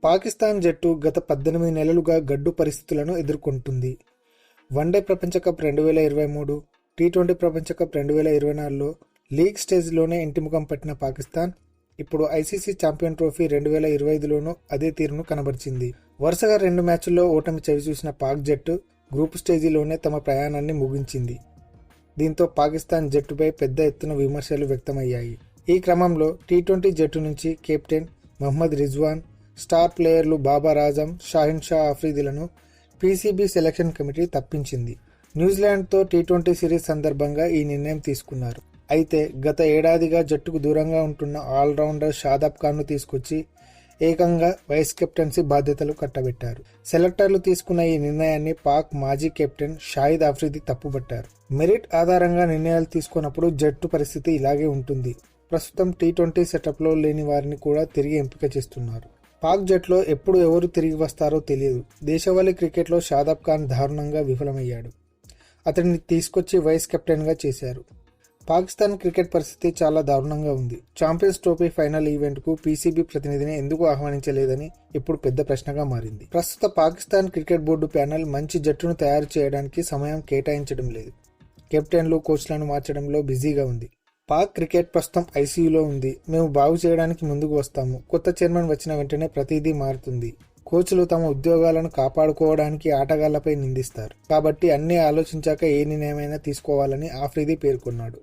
పాకిస్తాన్ జట్టు గత 18 నెలలుగా గడ్డు పరిస్థితులను ఎదుర్కొంటుంది. వన్డే ప్రపంచ కప్ 2023, టీ20 ప్రపంచ కప్ 2024లో లీగ్ స్టేజ్లోనే ఇంటిముఖం పట్టిన పాకిస్తాన్ ఇప్పుడు ఐసీసీ ఛాంపియన్ ట్రోఫీ 2025లోనూ అదే తీరును కనబరిచింది. వరుసగా 2 మ్యాచ్ల్లో ఓటమి చవిచూసిన పాక్ జట్టు గ్రూప్ స్టేజిలోనే తమ ప్రయాణాన్ని ముగించింది. దీంతో పాకిస్తాన్ జట్టుపై పెద్ద ఎత్తున విమర్శలు వ్యక్తమయ్యాయి. ఈ క్రమంలో టీ20 జట్టు నుంచి కెప్టెన్ మహ్మద్ రిజ్వాన్, స్టార్ ప్లేయర్లు బాబర్ ఆజం, షాహిన్ షా ఆఫ్రిదీలను పీసీబీ సెలక్షన్ కమిటీ తప్పించింది. న్యూజిలాండ్తో టీ20 సిరీస్ సందర్భంగా ఈ నిర్ణయం తీసుకున్నారు. అయితే గత ఏడాదిగా జట్టుకు దూరంగా ఉంటున్న ఆల్రౌండర్ షాదాబ్ ఖాన్ను తీసుకొచ్చి ఏకంగా వైస్ కెప్టెన్సీ బాధ్యతలు కట్టబెట్టారు. సెలెక్టర్లు తీసుకున్న ఈ నిర్ణయాన్ని పాక్ మాజీ కెప్టెన్ షాహిద్ ఆఫ్రిదీ తప్పుపట్టారు. మెరిట్ ఆధారంగా నిర్ణయాలు తీసుకున్నప్పుడు జట్టు పరిస్థితి ఇలాగే ఉంటుంది. ప్రస్తుతం టీ20 సెటప్లో లేని వారిని కూడా తిరిగి ఎంపిక చేస్తున్నారు. పాక్ జట్టులో ఎప్పుడు ఎవరు తిరిగి వస్తారో తెలియదు. దేశవాళీ క్రికెట్లో షాదాబ్ ఖాన్ దారుణంగా విఫలమయ్యాడు. అతడిని తీసుకొచ్చి వైస్ కెప్టెన్గా చేశారు. పాకిస్తాన్ క్రికెట్ పరిస్థితి చాలా దారుణంగా ఉంది. ఛాంపియన్స్ ట్రోఫీ ఫైనల్ ఈవెంట్కు పీసీబీ ప్రతినిధిని ఎందుకు ఆహ్వానించలేదని ఇప్పుడు పెద్ద ప్రశ్నగా మారింది. ప్రస్తుత పాకిస్తాన్ క్రికెట్ బోర్డు ప్యానెల్ మంచి జట్టును తయారు చేయడానికి సమయం కేటాయించడం లేదు. కెప్టెన్లు, కోచ్లను మార్చడంలో బిజీగా ఉంది. పాక్ క్రికెట్ ప్రస్తుతం ఐసీయూలో ఉంది. మేము బాగు చేయడానికి ముందుకు వస్తాము. కొత్త చైర్మన్ వచ్చిన వెంటనే ప్రతిదీ మారుతుంది. కోచ్లు తమ ఉద్యోగాలను కాపాడుకోవడానికి ఆటగాళ్లపై నిందిస్తారు. కాబట్టి అన్నీ ఆలోచించాక ఏ నిర్ణయమైనా తీసుకోవాలని ఆఫ్రిదీ పేర్కొన్నాడు.